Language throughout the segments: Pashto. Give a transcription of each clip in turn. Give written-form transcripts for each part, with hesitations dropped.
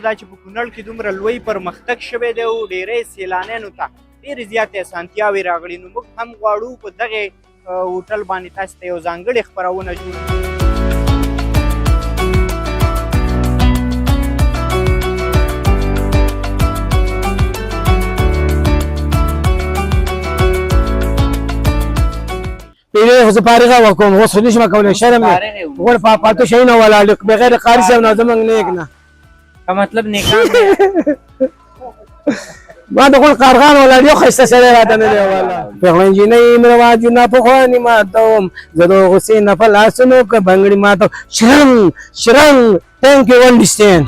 دا چې په کونړ کې دومره لوی پرمختګ شوی دی او ډېری سیلانیانو ته ډېرې زیاتې اسانتیاوې راغلي، نو موږ هم غواړو په دغې هوټل باندې تاسو ته یو ځانګړې خپرونه جوړه کړو. پیرې خو فارغه وکوم، اوس خو نشم کولی، شرم دی، غوړ پاتو شیونه ولاړ بغیر قاري صاحب نه زمونږ نیک نه کا مطلب نیکان ما د غوړ کارغان ولاړ یو ښایسته سړی راته نه دی والله. پغله نجونۍ رواجونه پخواني ماتوم، زه د غوسې نه په لاسونو که بنګړي ماتوم. شرنګ شرنګ thank you understand.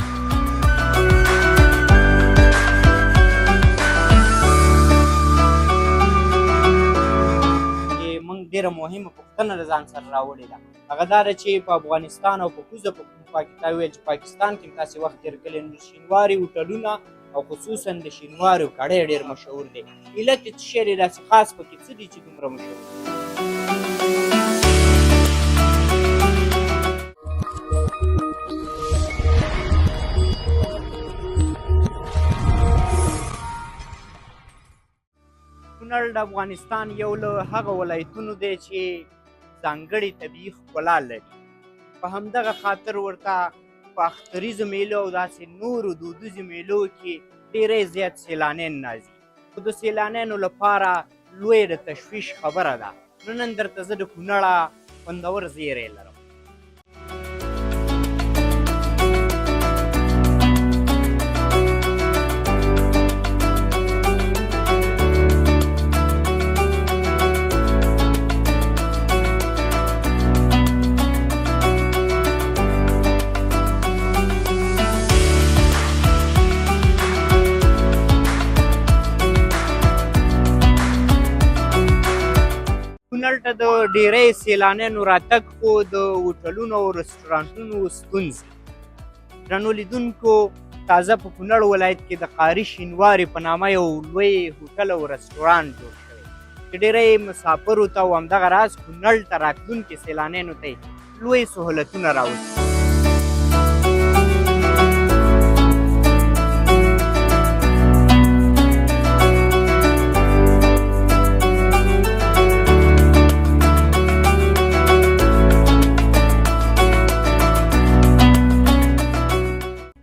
ډېره مهمه پوښتنه له ځان سره راوړې ده، هغه دا ده چې په افغانستان او په کوزه په پاکستان ویل چې پاکستان کې تاسې وخت تېر کړی، نو شینواري هوټلونه او خصوصا د شینوارو کړی ډېر مشهور دی. علت یې څه شی دی داسې خاص پکې څه دي چې دومره مشهور دی؟ کونړ د افغانستان یو له هغه ولایتونو دی چې ځانګړې طبیعي ښکلا لري، په همدغه خاطر ورته په اختریزو میلو او داسې نورو دودیزو میلو کې ډېری زیات سیلانیان راځي، خو د سیلانیانو لپاره لویه د تشویش خبره ده. نو نن درته زه د کونړه خوندور زیری لرم. کونړ ته د ډېری سیلانیانو راتګ خو د هوټلونو او رستورانتونو ستونزې. درنو لیدونکو، تازه په کونړ ولایت کې د قاري شینواري په نامه یو لوی هوټل او رستورانت جوړ شوی چې ډېری مسافرو ته او همدغه راز کونړ ته راتلونکي سیلانیانو ته لوی سهولتونه راوړي.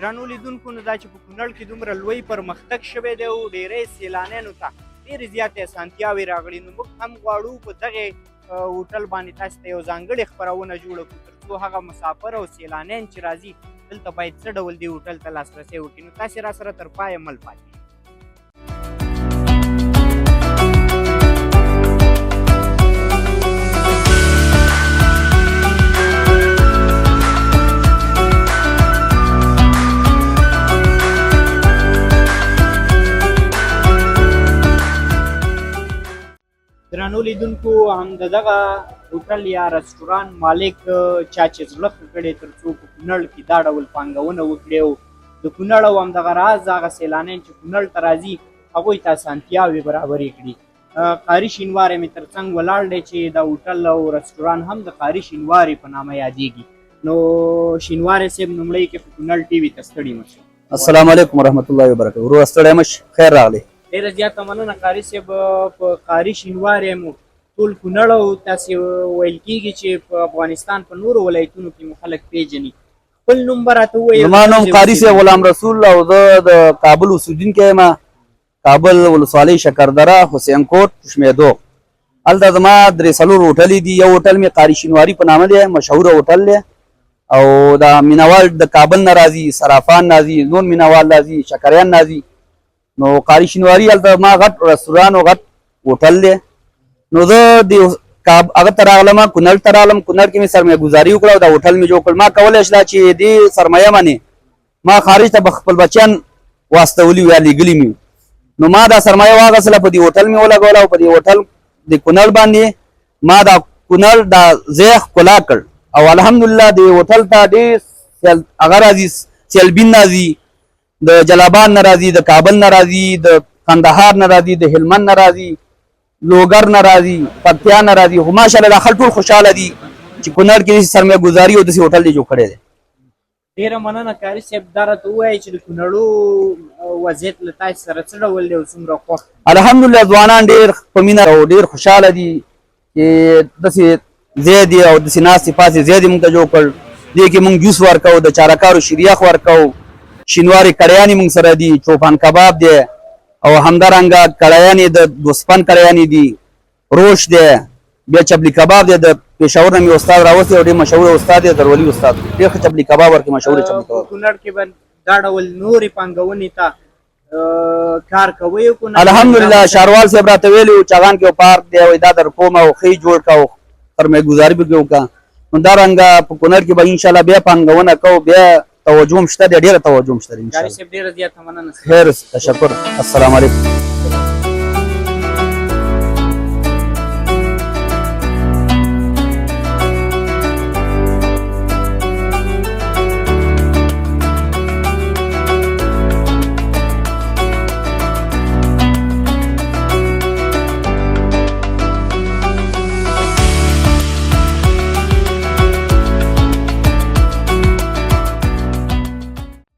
درنو لیدونکو، نو دا چې په کونړ کې دومره لوی پرمختګ شوی دی او ډېری سیلانیانو ته ډېرې زیاتې اسانتیاوې راغلي، نو موږ هم غواړو په دغې هوټل باندې تاسو ته یو ځانګړې خپرونه جوړه کړو تر څو هغه مسافر او سیلانیان چې راځي دلته باید څه ډول دې هوټل ته لاسرسی وکړي. نو تاسې را سره تر پایه مل پاتې. درنو لیدونکو، هم د دغه هوټل یا رستوران مالک چا چې زړه ښه کړی تر څو په کونړ کې دا ډول پانګونه وکړي او د کونړ او همدغه راز هغه سیلانیان چې کونړ ته راځي هغوی ته اسانتیاوې برابرې کړي. قاري شینواری مې تر څنګ ولاړ دی چې دا هوټل او رستوران هم د قاري شینواری په نامه یادېږي. نو شینواری صاحب لومړی کې په کونړ ټي وي ته ستړي مشئ. السلام علیکم ورحمت الله وبرکاته. ورو ستړی مش خیر راغلی. ډېره زیاته مننه قاري صاحب. په قاري شینواری مو ټول کونړ او تاسې ویل کېږي چې په افغانستان په نورو ولایتونو کې مو خلک پیژني. خپل نوم به راته ووایئ. زما نوم قاري صاحب غلام رسول او زه د کابل اوسېدونکی یم. کابل ولسوالۍ شکردره حسین کوټ شمیدو. هلته زما درې څلور هوټلې دي. یو هوټل مې قاري شینواري په نامه دی، مشهوره هوټل دی او دا مینوال د کابل نه راځي، صرافان راځي، نور مینوال راځي، شکریان راځي. نو قاري شینواري هلته ما غټ رستوران او غټ هوټل دی. نو زه د هغه ته راغلم، کونړ ته راغلم. کونړ کې مې سرمایه ګزاري وکړه او دا هوټل مې جوړ کړ. ما کولی شله چې دې سرمایه باندې ما خارج ته خپل بچیان واستولي یا لیږلي مې، نو ما دا سرمایه واخیستله په دې هوټل مې ولګوله او په دې هوټل د کونړ باندې ما دا کونړ دا ځای ښکلا کړ او الحمدلله دې هوټل ته ډېر هغه راځي، سیلبین راځي، د جلابان نه راځي، د کابل نه راځي، د کندهار نه راځي، د هلمند نه راځي، لوګر نه راځي، پکتیا نه راځي. خو ماشاءالله دا خلک ټول خوشحاله دي چې کونړ کې داسې سرمایه ګزاري او داسې هوټل دې جوړ کړی دی. ډیره مننه کاري صاحب. دا راته ووایئ چې د کونړو وضعیت له تاسو سره څه ډول دی او څومره خوښ؟ الحمدلله ځوانان ډیر په مینه او ډیر خوشحاله دي چې داسې ځای دی او داسې ناستې پاستې ځای دی موږ ته جوړ کړ. دې کې موږ جوس ورکوو، د چارکارو شیریخ ورکوو، شینواري کړیانې موږ سره دي، چوپان کباب دی او همدارنګه کړیانې د دوسپن کړیانې دي، روش دی، بیا چپلی کباب دی. د پېښور نه مې استاد راوستی او ډېر مشهور استاد دی، درولي استاد، ډېر ښه چپلی کباب ورکوي، مشهور چپلی په کباب. کونړ کې به دا ډول نورې پانګونې ته کار کوئ؟ الحمدلله شهروال صاحب راته ویلي وو چغان کې یو پارک دی، وایي دا در کوم او ښه یې جوړ کړه او سرمایه‌ګذاري پکې وکړه. همدارنګه په کونړ کې به انشاءالله بیا پانګونه کوو، بیا توجه هم شته دی، ډېره توجه هم شته دی کاري انشاءالله. صاحب ډېره زیاته مننه. خیر، تشکر، السلام علیکم.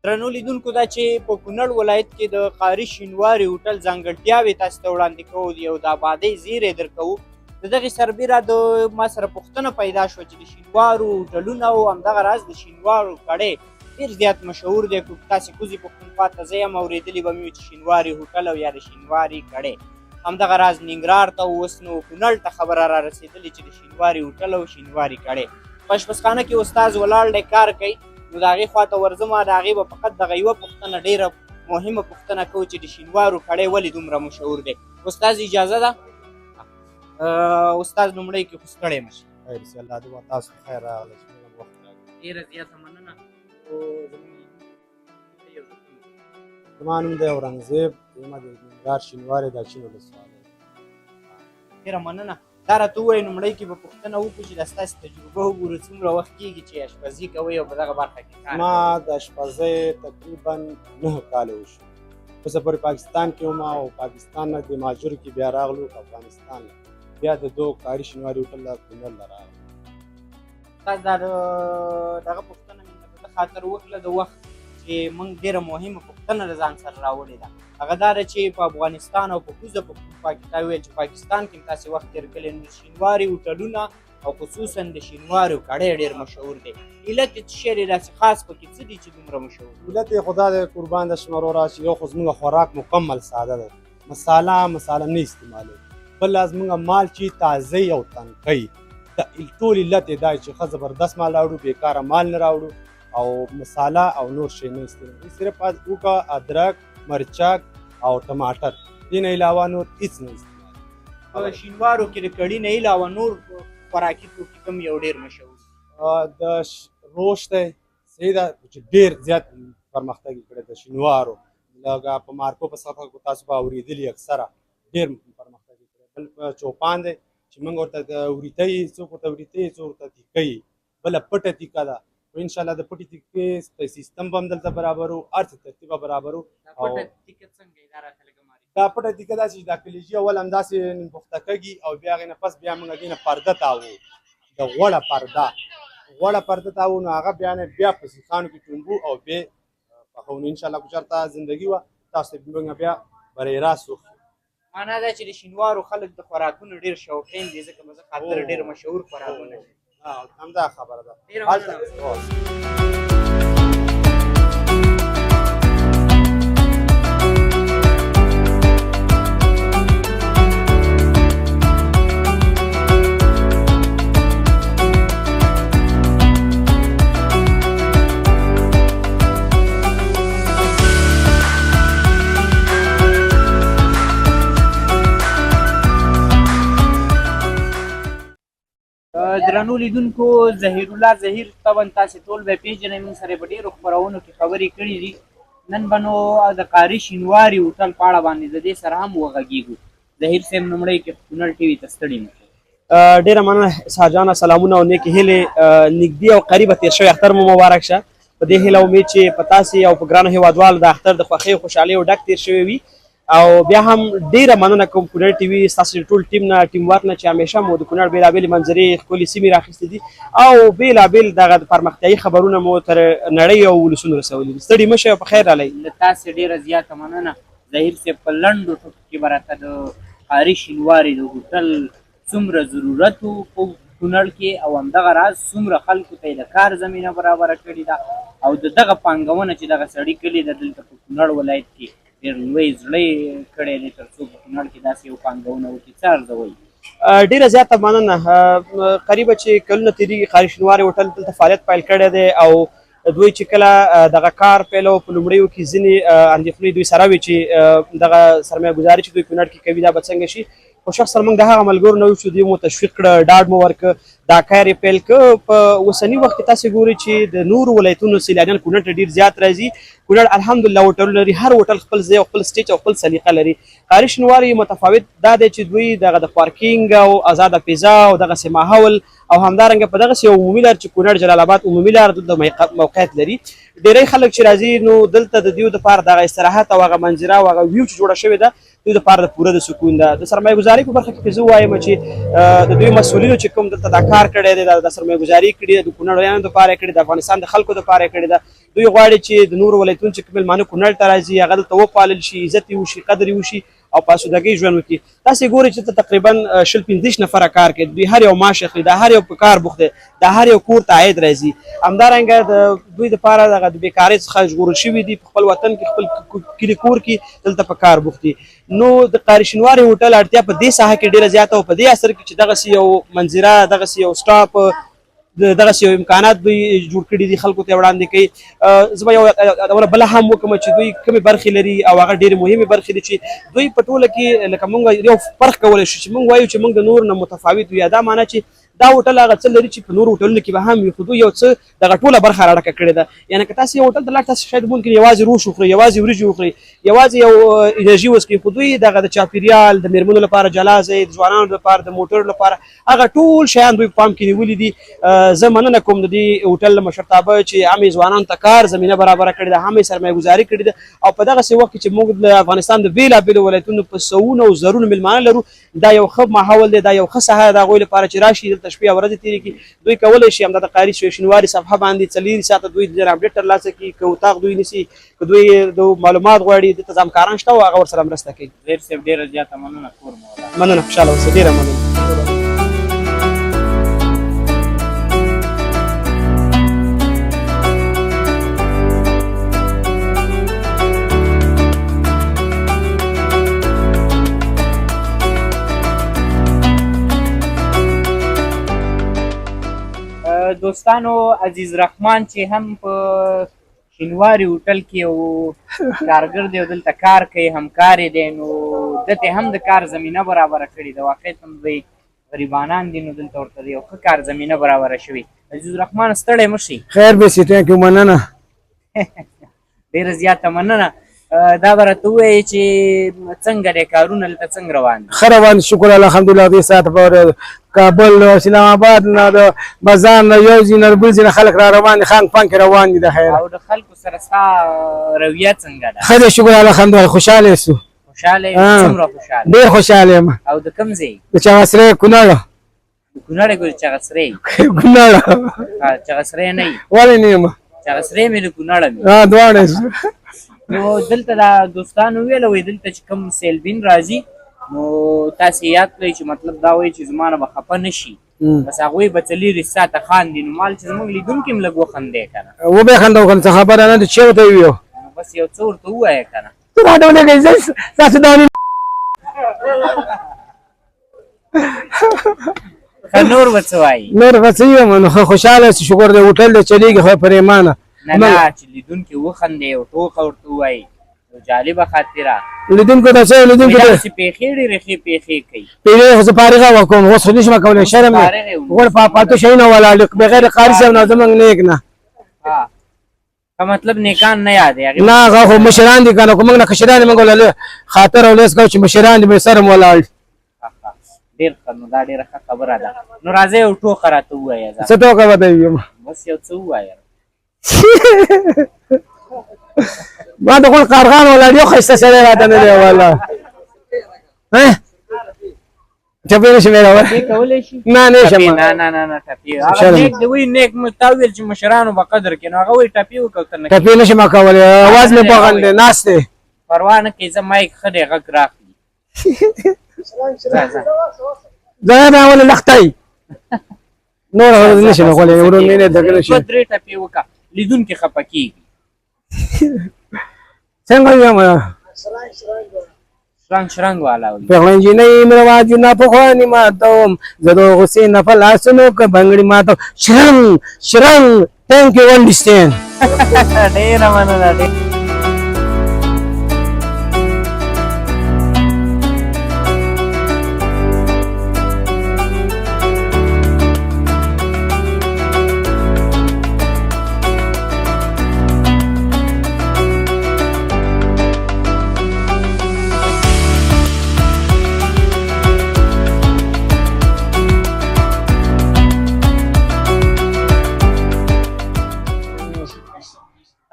درنو لیدونکو، دا چې په کونړ ولایت کې د قاري شینواري هوټل ځانګړتیاوې تاسو ته وړاندې کوو او د آبادۍ زیری درکوو. د دغې سربیره د ما سره پوښتنه پیدا شوه چې د شینوارو هوټلونه او همدغه راز د شینوارو کړۍ ډېر زیات مشهور دی. که تاسې کوزي پښتونخوا ته ځئ هم اورېدلي به مې وي چې شینواري هوټل او یا د شینواري کړۍ. همدغه راز ننګرهار ته اوس نو کونړ ته خبره را رسېدلې چې د شینواري هوټل او شینواري کړۍ په اشپزخانه کې استاد ولاړ دی کار کوي. نو د هغې خواته ورځم، د هغې به فقط دغه یوه پوښتنه ډېره مهمه پوښتنه کوو چې د شینوارو کړی ولې دومره مشهور دی. استاد اجازه ده؟ استاد لومړی کې خو ستړی مه شي. خیر سي الله دې و تاسو خیر راغلی چې موږ وخت راکړو. ډېره زیاته مننه. زما نوم دی اورنګزیب، یم د ننګرهار شینواري د اچین ولسوالۍ. ډېره مننه. دا راته ووایئ لومړی کې به پوښتنه وکړو چې د ستاسې تجربه وګورو څومره وخت کېږي چې اشپزي کوئ او په دغه برخه کې کار کوئ؟ ما د اشپزۍ تقریبا 9 کاله وشو. اوسه پورې پاکستان کې وم او پاکستان نه د مهاجرو کې بیا راغلو افغانستان له، بیا د دو قاري شینواري هوټل له کونړ له راغلو. استاد دا دغه پوښتنه مې په ده خاطر وکړه د وخت چې موږ ډېره مهمه پوښتنه د ځان سره راوړې ده. هغه دا ده چې په افغانستان او په کوزه پښتونخوا کې تا وویل چې پاکستان کې هم تاسې وخت تېر کړی، نو شینواري هوټلونه او خصوصا د شینوارو کړی ډېر مشهور دی. علت یې څه شی دی داسې خاص پکې څه دی چې دومره مشهور دی؟ علت یې خدا د قربان د شمه وروره چې یو خو زموږ خوراک مکمل ساده دی، مساله نه استعمالوي. بل زموږ مال چې تازه او تنقی د ټول علت یې دا چې ښه زبردست مال راوړو، بېکاره مال نه راوړو او مساله او نور شی نه استعمالوي. صرف وکړه ادرک، مرچک او ټماټر، دې نه علاوه نور هېڅ نه استعمالوي. په شینوارو کې د کړي نه علاوه نور خوراکي توکي کوم یو ډېر مشهور دی؟ د روش دی، صحیح ده چې ډېر زیات پرمختګ یې کړی د شینوارو. لکه په مارکو په صفحه کې تاسو به اورېدلي اکثره ډېر پرمختګ یې کړی. بل چوپان دی چې موږ ورته وریته یي، څوک ورته وریته یي، څوک ورته تیکه یي. بله پټه تیکه ده، خو انشاءالله د پټې تیکې سیستم به هم دلته برابرو، هر څه ترتیب به برابرو. دا پټه تیکه داسې چې دا کلیجي اول همداسې پخته کږي او بیا هغې نه پس بیا موږ هغې نه پرده تاوو، د غوړه پرده تاوو، نو هغه بیا نه بیا په سیخانو کې ټومبو او بیا پخوو. نو انشاءالله که چېرته زندګي وه تاسو ته موږ بیا بری راست وخورو. معنا دا چې د شینوارو خلک د خوراکونو ډېر شوقین دي، ځکه په خاطر ډېر مشهور خوراکونه دي. همدا خبره ده. ډېره مننه. درنو لیدونکو، ظهیر الله ظهیر طبعا تاسې ټول به یې پېژنئ، موږ سره یې په ډېرو خپرونو کې خبرې کړي دي. نن به نو د قاري شینواري هوټل په اړه باندې د دې سره هم وغږېږو. ظهیر صاحب لومړی کې کونړ ټي وي ته ستړي مه شئ. ډېره مننه اسحاق جانه، سلامونه او نیکې هیلې. نږدې او قریبه تېر شوی اختر مو مبارک شه. په دې هیله امید چې په تاسې او په ګرانو هېوادوالو د اختر د خوښۍ او خوشحالۍ ډک تېر شوی وي. او بیا هم ډیره مننه کوم کونړ ټي وي ستاسو ټول ټیم نه ټیم ورک نه چې همیشه مو د کونړ بېلابېلې منظرې ښکلې سیمې راخیستې دي او بېلابېل دغه پرمختیایي خبرونه مو تر نړۍ او ولسونو رسولي دي. ستړي مه شئ په خیر رالی. له تاسې ډېره زیاته مننه ظهیر صاحب. په لنډو ټکو کې به راته د ښاري شینواري د هوټل څومره ضرورت و په کونړ کې او همدغه راز څومره خلکو ته یې د کار زمینه برابره کړې ده او د دغه پانګونه چې دغه سړي کړې ده دلته په کونړ ولایت کې ډېر لوی زړه یې کړی دی تر څو په کونړ کې داسې یو پانګونه وکړي. څه ارزوئ؟ ډیره زیاته مننه. قریبه چې کلونه تېرېږي ښاري شینواري هوټل دلته فعالیت پیل کړی دی او دوی چې کله دغه کار پیلو په لومړیو کې ځینې اندېښنې دوی سره وي چې دغه سرمایه ګزاري چې دوی کونړ کې کوي دا به څنګه شي. خو شخصا موږ د هغه ملګرو نه یو چې دوی مو تشویق کړه ډاډ مو ورکړه دا کار یې پیل کړه. په اوسني وخت کې تاسې ګورئ چې د نورو ولایتونو سیلانیان کونړ ته ډېر زیات راځي. کونړ الحمدلله هوټلونه لري، هر هوټل خپل ځای او خپل سټیج او خپل سلیقه لري. ښاري شینواري متفاوت دا دی چې دوی دغه د پارکینګ او ازاده فضا او دغسې ماحول او همدارنګه په دغسې یو عمومي لار چې کونړ جلال آباد عمومي لار دلته موقعیت لري. ډېری خلک چې راځي نو دلته د دوی دپاره دغه استراحت او هغه منظره او هغه ویو چې جوړه شوې ده دوی دپاره د پوره د سکون ده. د سرمایه ګزاري په برخه کې زه وایم چې د دوی مسؤلینو چې کوم دلته دا کار کړی دی د سرمایه ګزاري کړې ده د کونړیانو دپاره یې کړې د افغانستان د خلکو دپاره یې کړې ده. دوی غواړي چې د نورو ولایتونو چې کوم مېلمانه کونړ ته راځي هغه دلته وپالل شي، عزت یې وشي، قدر یې وشي او په اسودګۍ ژوند وکړي. تاسې ګورئ چې دلته تقریبا 25 نفره کار کوي. دوی هر یو معاش اخلي، دا هر یو په کار بوخت دی، دا هر یو کور ته عاید راځي. همدارنګه د دوی دپاره دغه د بیکارۍ څخه ژغورل شوي دي، په خپل وطن کې خپل کلي کور کې دلته په کار بوخت دي. نو د ښاري شینواري هوټل اړتیا په دې ساحه کې ډېره زیاته او په دې اثر کې چې دغسې یو منظره دغسې یو سټاپ دغسې یو امکانات دوی جوړ کړي دي خلکو ته وړاندې کوي. زه به یو بله هم وکړم چې دوی کومې برخې لري او هغه ډېرې مهمې برخې دي چې دوی په ټوله کې لکه موږ یو فرق کولی شو چې موږ وایو چې موږ د نور نه متفاوت یو. دا معنی چې دا هوټل هغه څه لري چې په نورو هوټلونو کې به هم وي خو دوی یو څه دغه ټوله برخه راډکه کړې ده. یعنې که تاسې یو هوټل ته لاړ تاسې شاید ممکن یوازې روش وخورئ، یوازې وریجې وخورئ، یوازې یو انرژي وڅښئ، خو دوی دغه د چاپېریال د مېرمنو لپاره جلا ځای، د ځوانانو لپاره د موټرو لپاره هغه ټول شیان دوی په پام کې نیولي دي. زه مننه کوم د دې هوټل مشرتابه چې هم یې ځوانانو ته کار زمینه برابره کړې ده، هم یې سرمایه ګزاري کړې ده او په دغسې وخت کې چې موږ د افغانستان د بېلابېلو ولایتونو په سوونه او زرونو مېلمانه لرو دا یو ښه ماحول دی، دا یو ښه ساحه د هغوی لپاره چې راشي دلته شپې او ورځې تېرې کړي. دوی کولی شي همدا د ښاري شینواري صفحه باندې 4 ساعته دوی د اپډیټ ترلاسه کړي. که اتاق دوی نیسي، که دوی د معلومات غواړي دلته ځامکاران شته او هغه ورسره مرسته کوي. ظهیر صاحب ډېره زیاته مننه. کور مو ودان. مننه، خوشحاله اوسئ، ډېره مننه. دوستانو عزیز رحمان چې هم په شینواري هوټل کې یو کارګر دی او دلته کار کوي، همکار دی، نو دته هم د کار زمینه برابره کړې ده. واقعیت هم دوی غریبانان دي نو دلته ورته یو ښه کار زمینه برابره شوې. عزیز رحمان ستړی مه شئ. خیر به سي، ثانک یو، مننه. ډېره زیاته مننه. دا به راته ووایي چې څنګه دی کارونه دلته څنګه روان دي؟ ښه روان دي، شکر الحمدلله. دې ساعت پورې کابل او اسلام آباد نه د بازار نه یو ځای نه بل ځای نه خلک را روان دي، خانګ پانګ کې روان دي. د خیر او د خلکو سره ستا رویه څنګه ده؟ ښه دی، شکر الحمدلله. خوشحاله یو. خوشحاله یې؟ څومره خوشحاله؟ ډېر خوشحاله یم. او د کوم ځای؟ د چغسرۍ کونړ. د کونړ ګورې چغسرۍ؟ کونړ. چغسرۍ نه یي؟ ولې نه یم؟ چغسرۍ مې د کونړ مې. دواړه. نو دلته دا دوستانو ویله وایي دلته چې کوم سیلبین راځي نو تاسې یاد کړئ چې مطلب دا وایي چې زما نه به خفه نه شي، بس هغوی به 4 ساعته خاندي. نو مال چې زموږ لیدونکي هم لږ وخندی که نه، وبخندو که نه، څه خبره نه ده چې ورته وویو. نو بس یو څه ورته ووایه که نه. ته دا ډول کوې، زه ستاسو دا ښه نور به څه وایي؟ نور به څه یم، نو ښه خوشحاله شي، شکر دی. هوټل دی چلېږي ښه پرېمانه. نه چې لیدونکي وخندی او ټوکه ورته ووایي یو جالبه خاطره. لیدونکو ته څه لیدونکو ته داسې پیښې ډېرې ښې پیښې کوي. پیښې خو زه فارغه وکړم، اوس خو نشم کولی، شرم دی. غوړ پاتو شیونه ولاړ بغیر قاري صاحب نه زموږ نیک نه. که مطلب نیکان نه یادې؟ نه هغه خو مشران دي که نه، خو موږ نه کشران یې موږ له خاطر او لیس کوو چې مشران دي به سره م ولاړ. ډېر ښه، نو دا ډېره ښه خبره ده. نو راځئ یو ټوکه راته ووایه. څه ټوکه به ته ووایم؟ بس یو څه ووایه. ما تقول قرغان ولا اليو خسته سره راته نه دی والله ها چپی نشي مېراوه کولای شي نه نه شم نه ټپي هغه نیک دی وی نیک متاویل چې مشرانو په قدر کې نو هغه وی ټپي وکړ نه چپی نشي ما کولای आवाज مې بغل دی ناشته پروا نه کوي زه مایک خدای غږ راخلي زه نه ولا لختای نور نشي کولای ورو نه دغه شي درې ټپي وکړه لیدونکي خپه کیږي څنګه یم شرنګ والا وي پخلنجي نه مرواجونه په خواني ماتوم زه د غصې نه په لاسونو که بنګړي ماتوم شرنګ thank you understand ډېره مننه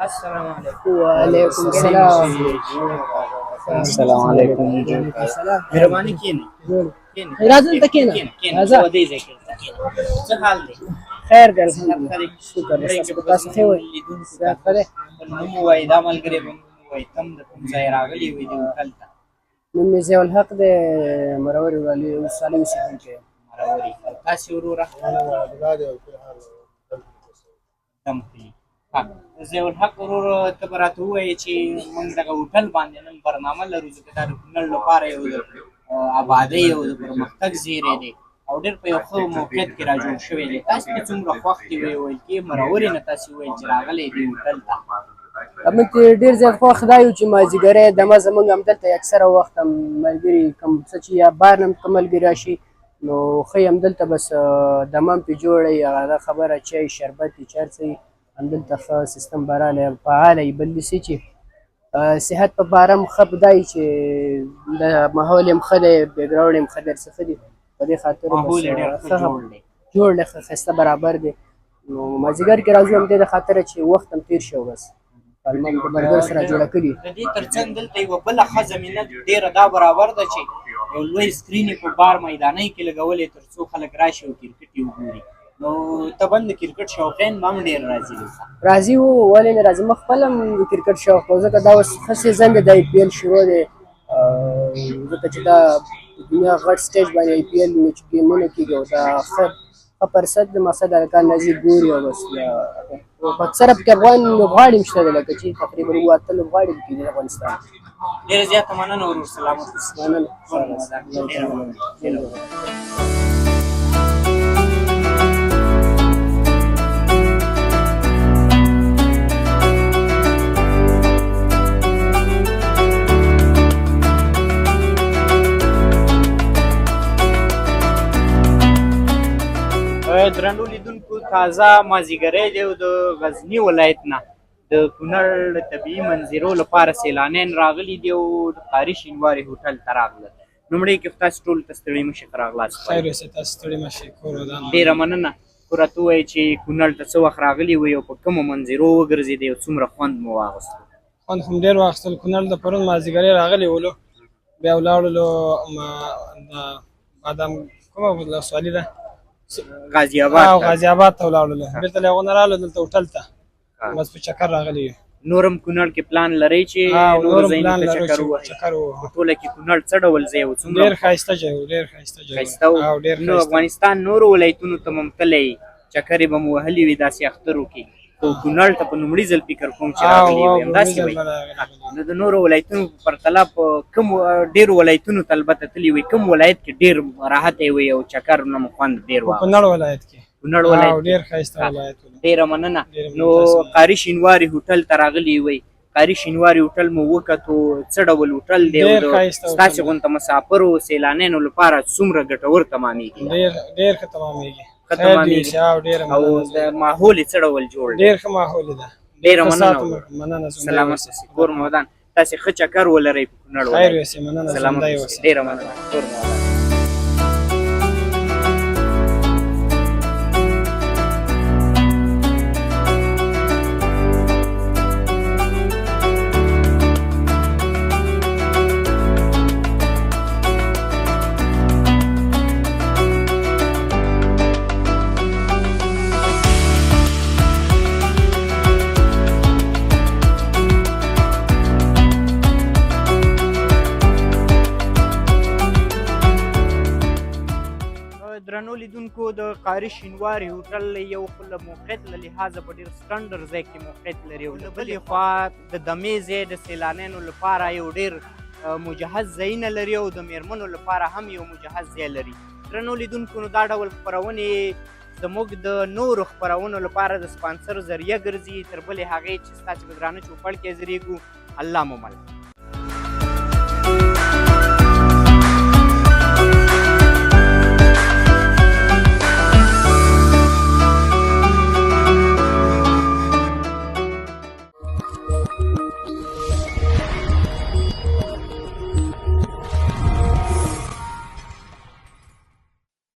السلام علیکم وعلیکم السلام السلام علیکم مهرباني کینې راځه ته کېنه راځه ودې ځای کې څه حال دی خیر ګل شکر تاسو ښه وئ نوم ووایي دا ملګری به ووایي تم د کوم ځای راغلی وي د هوټل ته نوم مې ضیاء الحق دی مروري ولسوالۍ اوسېدونکی یم مروري تاسې وروره دم کلي ضیاء الحق ورور ته به راته ووایې چې موږ دغه هوټل باندې نن برنامه لرو ځکه دا د کونړ لپاره یو د ابادۍ او د پرمختګ زیری دی او ډېر په یو ښه موقعیت کې را جوړ شوی دی تاسو ته څومره خوښ دي ویل کې مرورې نه تاسې وویل چې راغلی دی هوټل ته موږ ته ډېر زیات خوښ دا یو چې مازدیګری دمه زموږ همدلته اکثره وخت هم ملګري کوم څه چې یا بار نه هم ملګري راشي نو ښه همدلته بس دمه هم پرې جوړی هغه خبره چای شربت چې هر څه همدلته ښه سیستم برالی فعاله وي بل داسې چې صحت په باره هم ښه بدای چې د ماحول هم ښه دی بیکګراونډ هم ښه دی هر څه ښه دي په دې خاطر جوړ دی ښه ښایسته برابر دی نو مازدیګر کې راځو همدې د خاطره چې وخت هم تېر شو بس پلمه هم د ملګرو سره جوړه کړي د دې تر څنګ دلته یوه بله ښه زمینه ډېره دا برابر ده چې یو لوی سکرین یې په بار میدانۍ کې لګولی تر څو خلک راشي او کرکټ یې وګوري نو ته هم د کرکټ شوقین به هم ډېر راځي راځي وو ولې نه راځي ما خپله هم د کرکټ شوق کوم ځکه دا اوس ښه سیزن دی د آی پي ایل شروع دی ځکه چې دا د دنیا غټ سټیج باندې آی پي ایل ګیمونه کېږي او دا ښه فرصت د مقصد هلکان راځي ګوري او بس اکثره پکې افغان لوبغاړي هم شته دی لکه چې تقریبا اووه اته لوبغاړي پکې دي د افغانستان ډېره زیاته مننه ورور سلامت مننه درنو لیدونکو تازه مازدیګری دی د غزني ولایت نه د کونړ طبیعي منظرو لپاره سیلانیان راغلي دي او د قاري شینواري هوټل ته راغلل لومړی کې تاسو ټولو ته ستړي مشې ښه راغلاست خیر اوسې تاسو ستړي مشې کور ودان ډېره مننه خو راته ووایئ چې کونړ ته څه وخت راغلي وئ او په کومو منظرو وګرځېدئ او څومره خوند مو واخیستو خوند خو م ډېر واخیستل کونړ د پرون مازدیګری راغلي ولو بیا ولاړلو د بادام کومه ولسوالي ده غازي آباد غازي آباد ته ولاړلو بېرته له هغو نه راغلو دلته هوټل ته بس په چکر راغلي یو نور هم کونړ کې پلان لرئ چې نورو ځایونو ته چکر ووهئ په ټوله کې کونړ څه ډول ځای و ډېر ښایسته ځای و ډېر ښایسته ځای نو افغانستان نورو ولایتونو ته مو تللی چکرې به مو وهلي وي داسې اخترو کې خو کونړ ته په لومړي ځل فکر کوم چې راغلي وي همداسې وایي نو د نورو ولایتونو په پرتله په کوم ډېرو ولایتونو ته البته تللي وي کوم ولایت کې ډېر راحته وي او چکر نه مو خوند ډېر واخیست کونړ ولایت کې کونړ ولایت ډېر ښایسته ولایت ډېره مننه نو قاري شینواري هوټل ته راغلي وئ قاري شینواري هوټل مو وکتو څه ډول هوټل دی او ستاسې غونته مسافرو سیلانیانو لپاره څومره ګټور تمامېږي ډېر ښه تمامېږي او د ماحول یې څه ډول جوړ دی ډېر ښه ماحول ده ډېره مننه سلامت اوسئ کور مو ودان تاسې ښه چکر ولرئ په کونړ ولایت سلامت اوسئ ډېره مننه کور مو ودان درنو لیدونکو د قاری شینواري هوټل یو خو له موقعیت له لحاظه په ډېر سټنډر ځای کې موقعیت لري او له بلې خوا د دمې ځای د سیلانیانو لپاره یو ډېر مجهز ځایونه لري او د میرمنو لپاره هم یو مجهز ځای لري. درنو لیدونکو نو دا ډول خپرونې زموږ د نورو خپرونو لپاره د سپانسر ذریعه ګرځي تر بلې هغې چې ستاسې په درانه چوپړ کې ځرېږو. الله مو مل.